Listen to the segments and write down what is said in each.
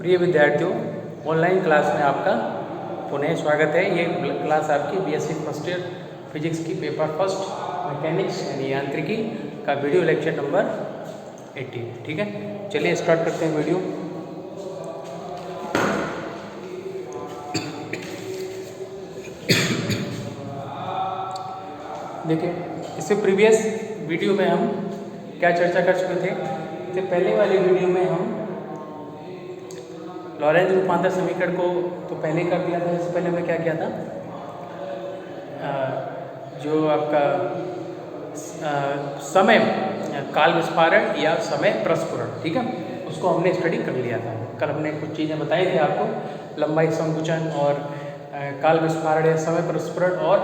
प्रिय विद्यार्थियों, online class में आपका पुनः स्वागत है। ये क्लास आपकी बीएससी फर्स्ट ईयर फिजिक्स की पेपर फर्स्ट मैकेनिक्स यानी यांत्रिकी का वीडियो लेक्चर नंबर 18। ठीक है, चलिए स्टार्ट करते हैं वीडियो। देखिए, इससे प्रीवियस वीडियो में हम क्या चर्चा कर चुके थे। तो पहले वाली वीडियो में हम लॉरेंज रूपांतर समीकरण को तो पहले कर दिया था। इससे पहले मैं क्या किया था, जो आपका समय काल विस्फारण या समय प्रस्फुरण, ठीक है, उसको हमने स्टडी कर लिया था। कल हमने कुछ चीज़ें बताई थी आपको, लंबाई संकुचन और काल विस्फारण या समय प्रस्फुरण, और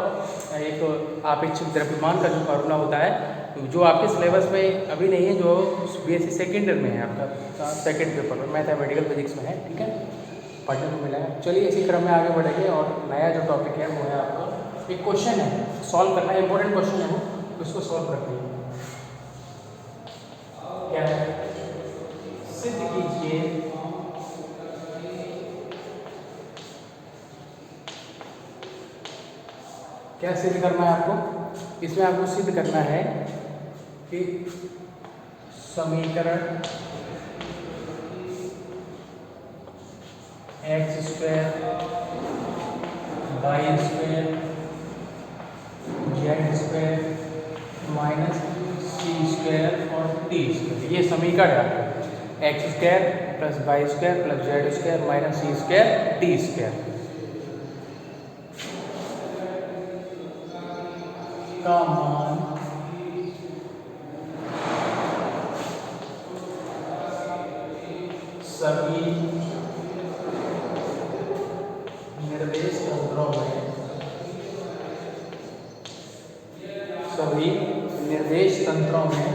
एक आपेक्षिक द्रव्यमान का जो फॉर्मूला होता है, जो आपके सिलेबस में अभी नहीं है, जो बीएससी सेकेंड ईयर में है, आपका सेकेंड पेपर में मैथमेटिकल फिजिक्स में है। ठीक है, पढ़ने को मिलेगा। चलिए इसी क्रम में आगे बढ़ेंगे और नया जो टॉपिक है वो है आपका एक क्वेश्चन है, सॉल्व करना है, इंपॉर्टेंट क्वेश्चन है वो, उसको सॉल्व करते हैं। क्या है, सिद्ध कीजिए क्या सिद्ध करना है आपको। इसमें आपको सिद्ध करना है कि समीकरण x square Y square Z square minus c square और टी स्क्वायर, ये समीकरण है आपको। X square plus y square plus z square minus c square t square का मान सभी निर्देश तंत्रों में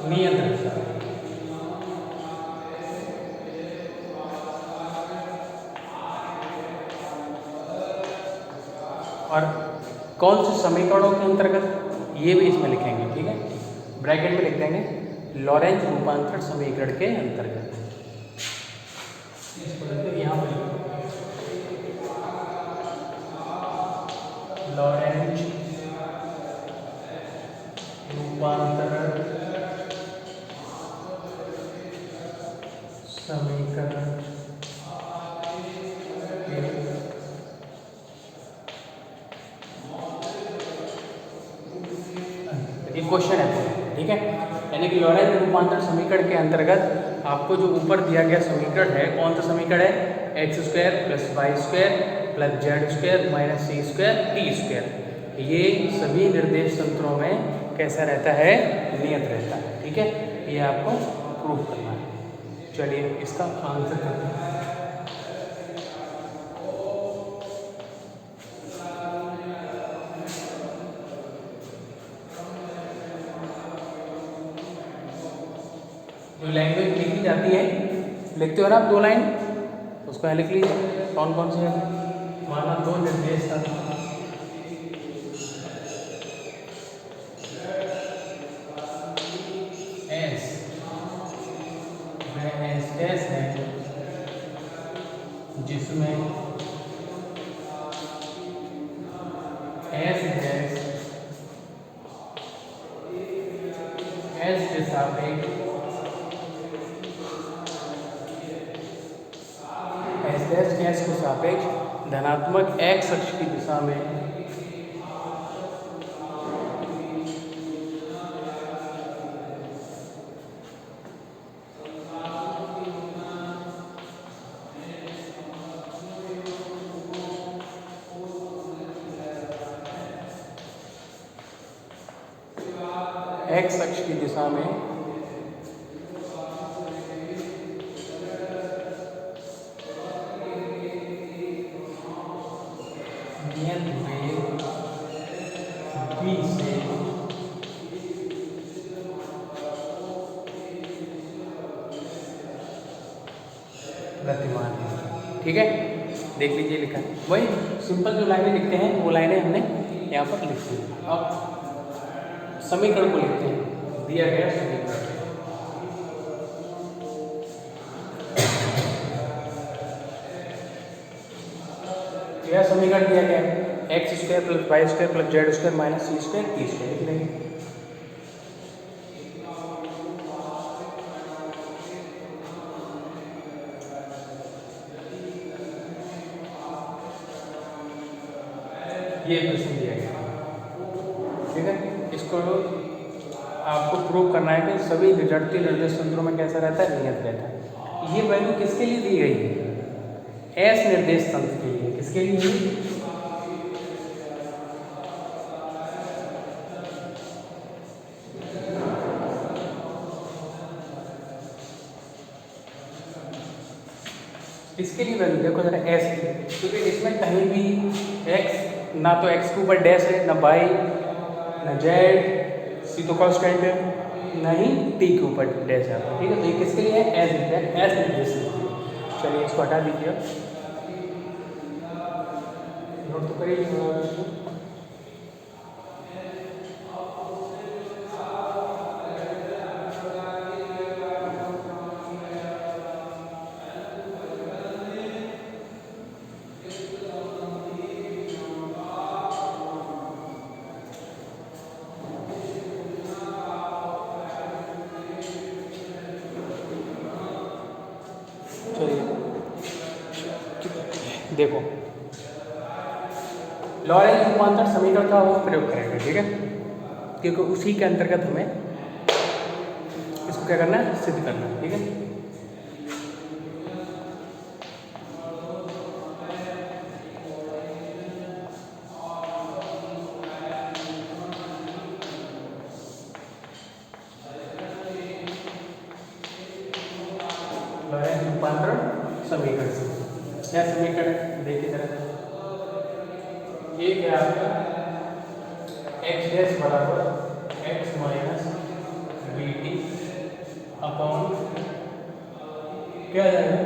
नियत रहता है। और कौन से समीकरणों के अंतर्गत, ये भी इसमें लिखेंगे। ठीक है, ब्रैकेट में लिख देंगे लॉरेंज रूपांतरण समीकरण के अंतर्गत। यहाँ पर लॉरेंज रूपांतरण समीकरण एक क्वेश्चन है। ठीक है, यानी कि लॉरेंज रूपांतरण समीकरण के अंतर्गत आपको जो ऊपर दिया गया समीकरण है, कौन सा समीकरण है, x square plus y square plus z square minus c square t square, ये सभी निर्देश तंत्रों में कैसा रहता है, नियत रहता है। ठीक है, ये आपको प्रूव करना है। चलिए इसका आंसर करते हैं। जो लैंग्वेज लिखी जाती है, लिखते हो ना आप 2 लाइन, उसको यहाँ लिख लीजिए। कौन कौन सी है, माना 2 निर्देश तंत्र एस एस है, जिसमें एस के सापेक्ष एस के सापेक्ष धनात्मक एक्स अक्ष की दिशा में एक्स अक्ष की दिशा में नियत वेग v से गतिमान है। ठीक है, देख लीजिए लिखा है, वही सिंपल जो लाइनें लिखते हैं वो लाइनें हमने यहाँ पर लिख दी। अब समीकरण को लिखते हैं। दिया गया समीकरण। यह समीकरण दिया गया है x² + y² + z² - c² t²। लिख लेंगे। ये क्वेश्चन दिया गया है, ठीक है। इसको आपको प्रूव करना है कि सभी जड़ती निर्देश तंत्रों में कैसा रहता है, नियत रहता है। ये वैल्यू किसके लिए दी गई है? एस निर्देश तंत्र के लिए। किसके लिए? इसके लिए वैल्यू देखो जरा एस की, क्योंकि इसमें कहीं भी एक्स ना तो एक्स के ऊपर डैश है, ना वाई, ना जेड, सी तो कांस्टेंट है, ना ही टी के ऊपर डैश है, ठीक है। तो ये किसके लिए है? एस लिखते हैं, एस निर्देश के लिए। चलिए इसको हटा दीजिए, नोट तो करिए। देखो लॉरेंट रूपांतर समीकरण का हम प्रयोग करेंगे, ठीक है, क्योंकि उसी के अंतर्गत हमें इसको क्या करना है, सिद्ध करना है, ठीक है। लॉरेंट रूपांतरण समीकरण से क्या समीकरण है, देखिए जरा। एक है आपका x डैश बराबर x minus B T upon क्या जाएगा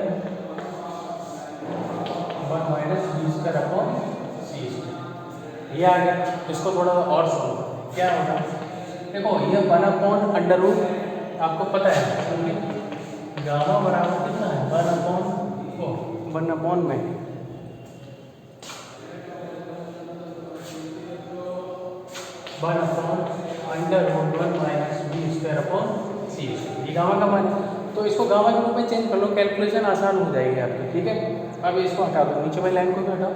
1 माइनस बी स्क्वायर अपॉन सी स्क्वायर। ये आ गया। इसको थोड़ा सा और सॉल्व क्या होगा, देखो ये 1 अपॉन अंडर रूट आपको पता है, गामा बराबर कितना है 1 अपॉन में 1 upon under root 1 minus B square upon सी स्क्वायर। ये गामा का मान है, तो इसको गामा के रूप में चेंज कर लो, कैलकुलेशन आसान हो जाएगी आपकी, ठीक है। अब इसको हटा दो, नीचे वाली लाइन को भी हटाओ।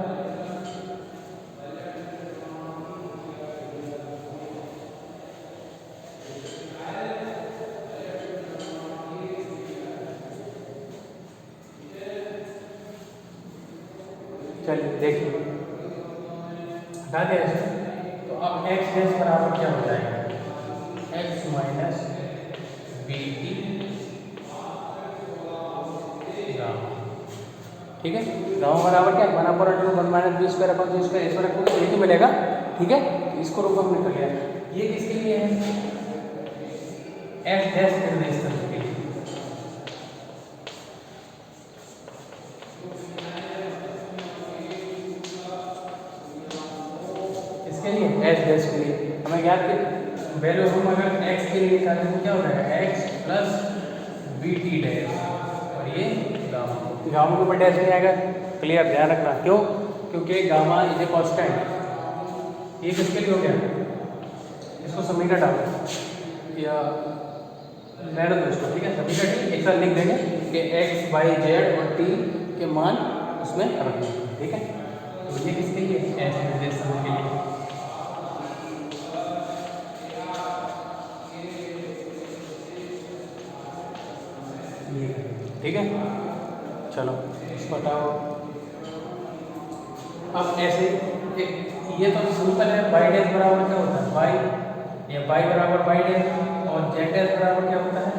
चलिए देखिए हटा दिया इसे, तो अब x डैश बराबर क्या हो जाएगा, x minus B t gamma, ठीक है। गामा बराबर क्या 1 upon under root 1 minus B square upon सी स्क्वायर, इसमें रखोगे तो यही मिलेगा, ठीक है। इसको रूप हमने कर लिया। ये किसके लिए है, x डैश निर्देश तंत्र के लिए। इसके लिए x डैश के लिए हमें याद कि वैल्यू हम अगर x के लिए निकालें तो क्या हो जाएगा x plus B T dash, और ये गामा के ऊपर डैश नहीं आएगा, क्लियर, ध्यान रखना। क्यों? क्योंकि गामा इज ए कांस्टेंट। ये किसके लिए हो गया, इसको समीकरण डालो या रहने दो इसको, ठीक है। समीकरण एक साथ लिख देंगे कि x y z और t के मान उसमें रखना, ठीक है। तो ये किसके लिए, एस निर्देश तंत्र के लिए। ठीक है, चलो इसको हटाओ। अब ऐसे ये तो सिंपल है, y डैश बराबर क्या होता है y, या y बराबर y डैश, और z डैश बराबर क्या होता है,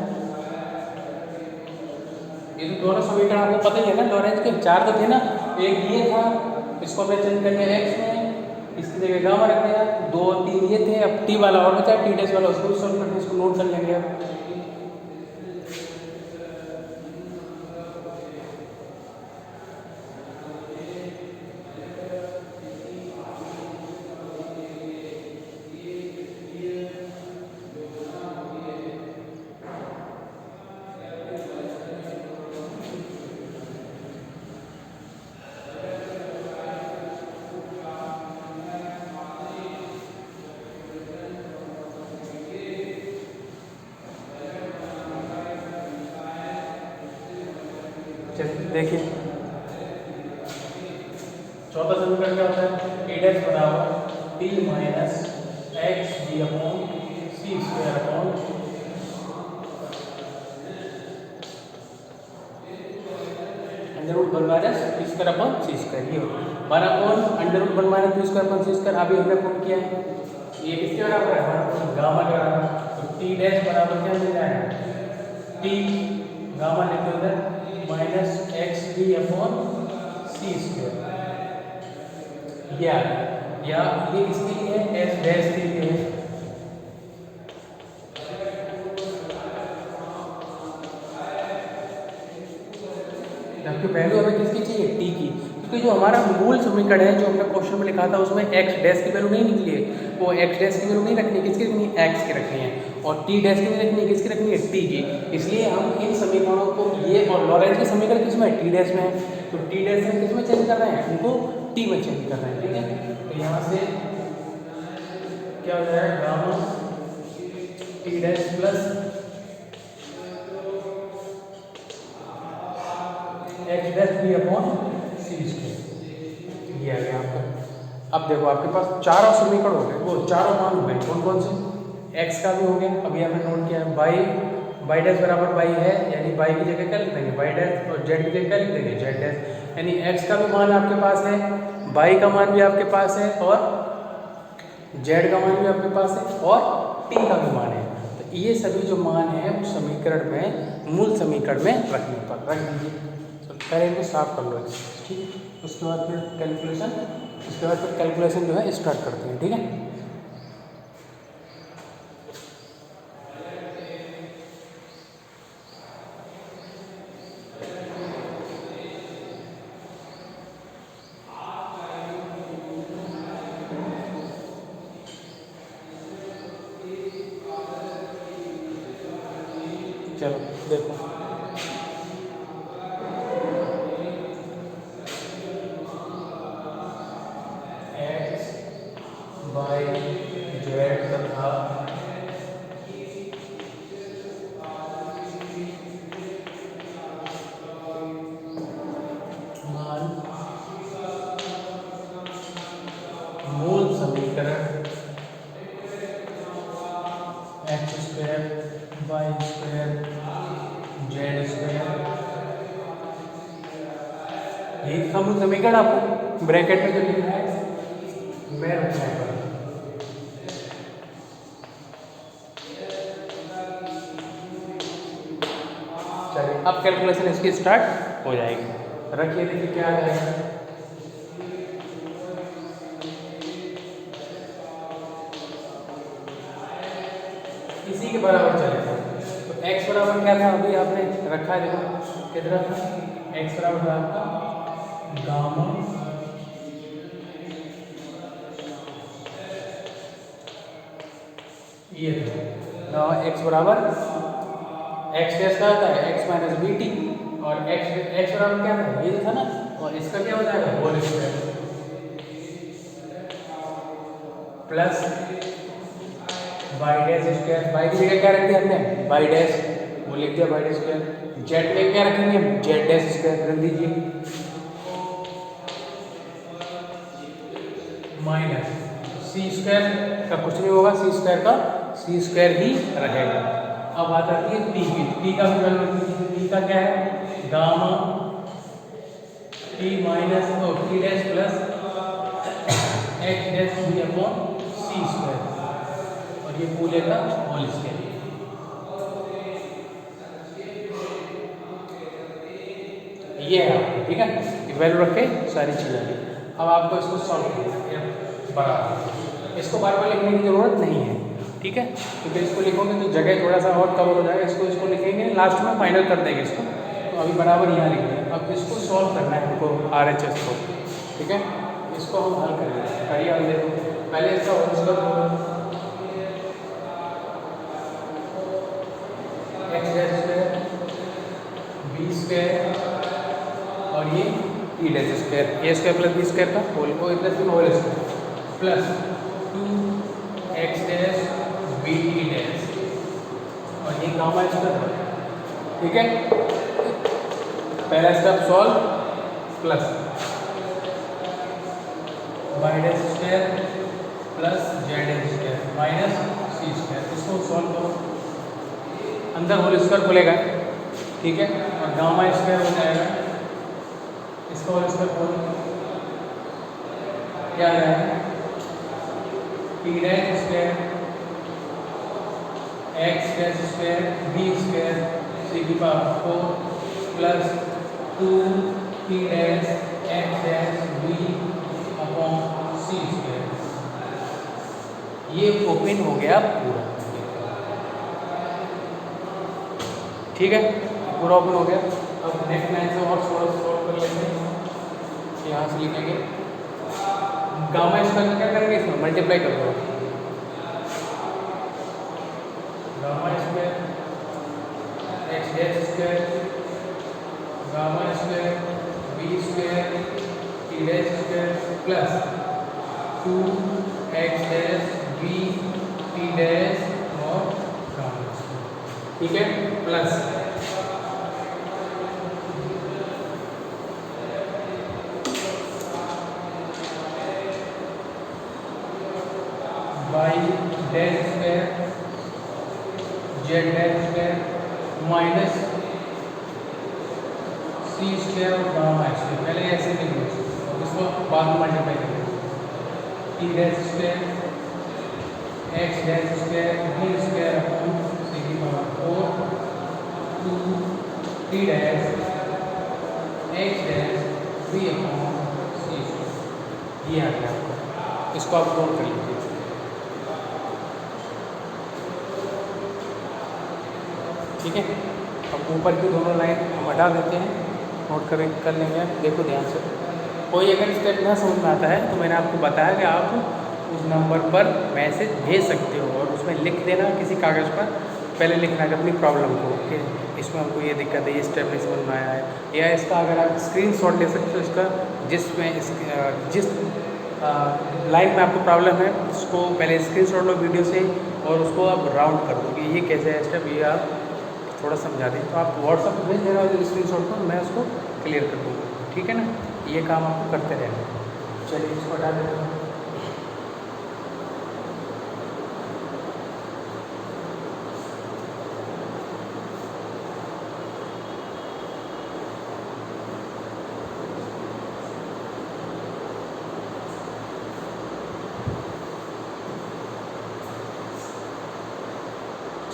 ये तो दोनों समीकरण आपको पता ही है ना, लॉरेंट के 4 तो थे ना, एक ये था, इसको हमने चेंज कर दिया x में, इसकी जगह गामा रख दिया, 2 3 ये थे, अब t वाला और बचा, t डैश वाला उसको सॉल्व करके इसको नोट कर लेंगे। चलिए देखिए, चौथा समीकरण क्या होता है? टी डैश बराबर t minus x d upon सी square upon under root one minus p square upon सी स्क्वायर। ये one upon under root one minus p square upon सी स्क्वायर अभी हमने प्रूव किया है। ये किसके बराबर है? हमारा गामा के बराबर। तो टी डैश बराबर क्या मिल जाएगा? टी गामा लिखते उधर माइनस एक्स डी अपॉन सी स्क्वायर। या ये किसके लिए है? एस डैश के लिए है। जबकि पहले हमें किसकी चाहिए? टी की, क्योंकि जो हमारा मूल समीकरण है जो हमने क्वेश्चन में लिखा था उसमें एक्स डैश की वैल्यू नहीं निकली है। वो एक्स डैश की वैल्यू नहीं रखनी, किसकी रखनी है? एक्स की रखनी है। और टी डैश की नहीं रखनी है, किसकी रखनी है? टी की। इसलिए हम इन समीकरणों को, ये और लॉरेंज के समीकरण किसमें है? टी डैश में है। तो टी डैश से किस में चेंज कर रहे हैं? उनको टी में चेंज कर रहे हैं। ठीक है, तो यहाँ से क्या हो जाएगा? Gamma t dash plus x dash b upon सी स्क्वायर। ये आ गया आपका। अब देखो आपके पास चारों समीकरण हो गए, वो चारों मान हो गए। कौन कौन से? एक्स का भी हो गया, अभी हमने नोट किया है। वाई डैश बराबर वाई है, यानी वाई की जगह क्या लिख देंगे? Y dash. और जेड की जगह क्या लिख देंगे? Z dash. यानी एक्स का भी मान आपके पास है, वाई का मान भी आपके पास है, और जेड का मान भी आपके पास है, और टी का भी मान है। तो ये सभी जो मान है उस समीकरण में, मूल समीकरण में रखने पर रख दीजिए। पहले इनको साफ कर लो, ठीक है। उसके बाद फिर कैलकुलेशन जो है स्टार्ट करते हैं। ठीक है, चलो देखो। एक्स बाई जेड तथा मान मूल समीकरण X square Y square Z square, यही था मूल समीकरण। आपको ब्रैकेट में जो लिखा है मैं रखना है। चलिए अब कैलकुलेशन इसकी स्टार्ट हो जाएगी। रखिए, देखिए क्या आ जाएगा। इसी के बराबर चलेगा। तो x बराबर क्या था? अभी आपने रखा है, देखो कितना था? x बराबर था आपका गामा ये था x बराबर x डैश का होता है x माइनस बी टी, और x बराबर क्या था? ये था ना, और इसका क्या हो जाएगा? Whole square plus Y dash square. Y की जगह क्या रख दिया हमने? वाई डैश, वो लिख दिया वाई डैश स्क्वायर। जेड में क्या रखेंगे हम? जेड डैश स्क्वायर रख दीजिए, माइनस सी स्क्वायर का कुछ नहीं होगा, सी स्क्वायर का सी स्क्वायर ही रहेगा। अब बात आती है टी की। टी का भी वैल्यू, टी का क्या है? Gamma t minus t dash plus x dash b upon सी स्क्वायर, और ये पूरे का होल स्क्वायर। ये है आपको, ठीक है। वैल्यू रखे सारी चीज़ें। अब आपको इसको सॉल्व करना है बराबर। इसको बार बार लिखने की ज़रूरत नहीं है, ठीक है, क्योंकि इसको लिखोगे तो जगह थोड़ा सा और कवर हो जाएगा। इसको लिखेंगे लास्ट में, फाइनल कर देंगे इसको। तो अभी बराबर यहाँ लिखेंगे। अब इसको सॉल्व करना है हमको, RHS को, ठीक है। इसको हम हल करेंगे। करिए, हम देखो पहले इसका whole square x dash square b square, और ये t dash square, a square plus b square का होल को इधर से whole square plus 2x dash b T dash, और ये गामा स्क्वायर, ठीक है। पहला step solve plus Y dash square plus z dash square minus c square. इसको सॉल्व करो, अंदर होल स्क्वायर खुलेगा, ठीक है, और गामा स्क्वायर हो जाएगा, इसका होल स्क्वायर खोल क्या आ जाएगा, t dash square x dash square b square c की power 4 plus 2 t dash x dash b upon सी स्क्वायर। ये ओपन हो गया पूरा, ठीक है, पूरा ओपन हो गया। अब नेक्स्ट लाइन से और थोड़ा सॉल्व कर लेते हैं। यहाँ से लिखेंगे गामा स्क्वायर क्या करेंगे, इसमें मल्टीप्लाई कर दो, gamma square x dash square gamma square b square t dash square plus 2 x dash b T dash और गामा स्क्वायर, ठीक है, plus Y dash square z dash square minus c square और gamma square. पहले ऐसे लिख लो, इसको बाद में मल्टीप्लाई करेंगे, t dash square x dash square b square upon c की power 4 2 t dash x dash b upon सी स्क्वायर। ये आ गया आपको, इसको आप नोट कर लीजिए, ठीक है। अब ऊपर की दोनों लाइन हम हटा देते हैं, नोट कर लेंगे। देखो ध्यान से, कोई अगर स्टेप ना समझ में आता है तो मैंने आपको बताया कि आप उस नंबर पर मैसेज भेज सकते हो और उसमें लिख देना किसी कागज़ पर, पहले लिखना कि अपनी प्रॉब्लम को कि इसमें हमको ये दिक्कत है, ये स्टेप नहीं समझ में आया है, या इसका अगर आप स्क्रीनशॉट ले सकते हो इसका, जिस लाइन में आपको प्रॉब्लम है उसको पहले स्क्रीनशॉट लो वीडियो से और उसको आप राउंड कर दो कि ये कैसे है स्टेप, ये आप थोड़ा समझा दें तो आप व्हाट्सएप पर भेज देना स्क्रीनशॉट पर, मैं उसको क्लियर कर दूँगा, ठीक है ना। ये काम आपको करते रहना। चलिए इसको हटा देते हैं।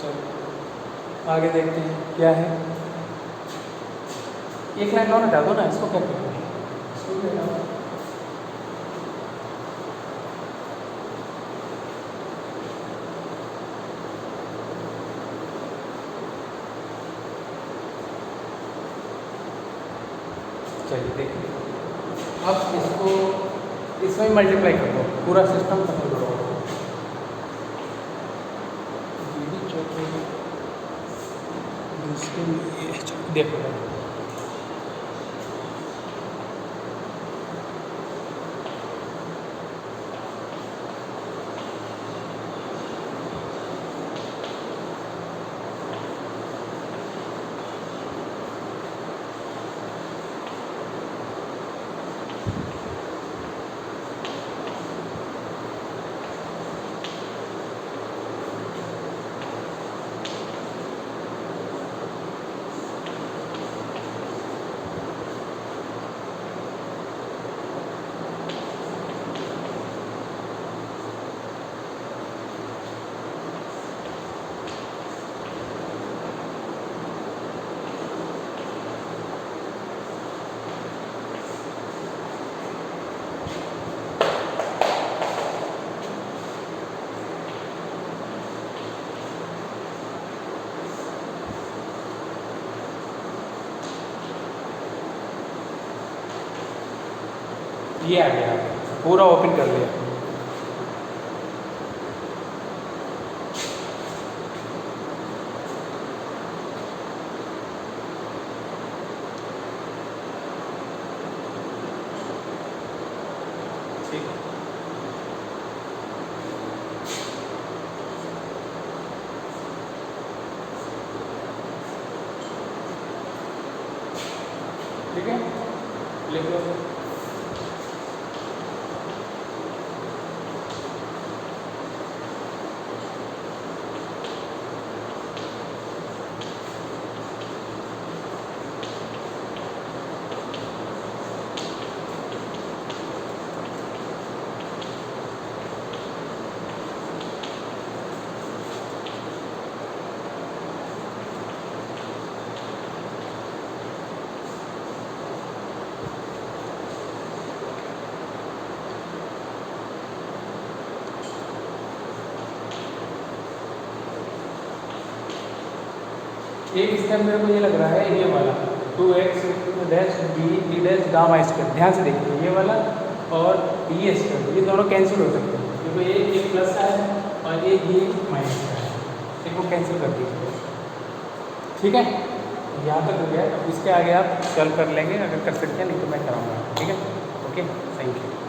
चलो आगे देखते हैं क्या है। एक लाइन और हटा दो ना, इसको क्या करते हैं, इसको भी हटा दो। चलिए देखिए, अब इसको इसमें मल्टीप्लाई कर दो, पूरा सिस्टम खत्म करो। देखो ये आ गया, पूरा ओपन कर लिया। ठीक है, ठीक है, लिख लो। एक स्टेप मेरे को ये लग रहा है, ये वाला 2x dash D dash gamma square, ध्यान से देखिए ये वाला और ये स्क्वायर, ये दोनों कैंसिल हो सकते हैं क्योंकि ये प्लस का है और ये माइनस का है, इसको कैंसिल कर दीजिए। ठीक है, यहाँ तक हो गया। अब इसके आगे आप सॉल्व कर लेंगे, अगर कर सकते हैं, नहीं तो मैं कराऊँगा। ठीक है, ओके, थैंक यू।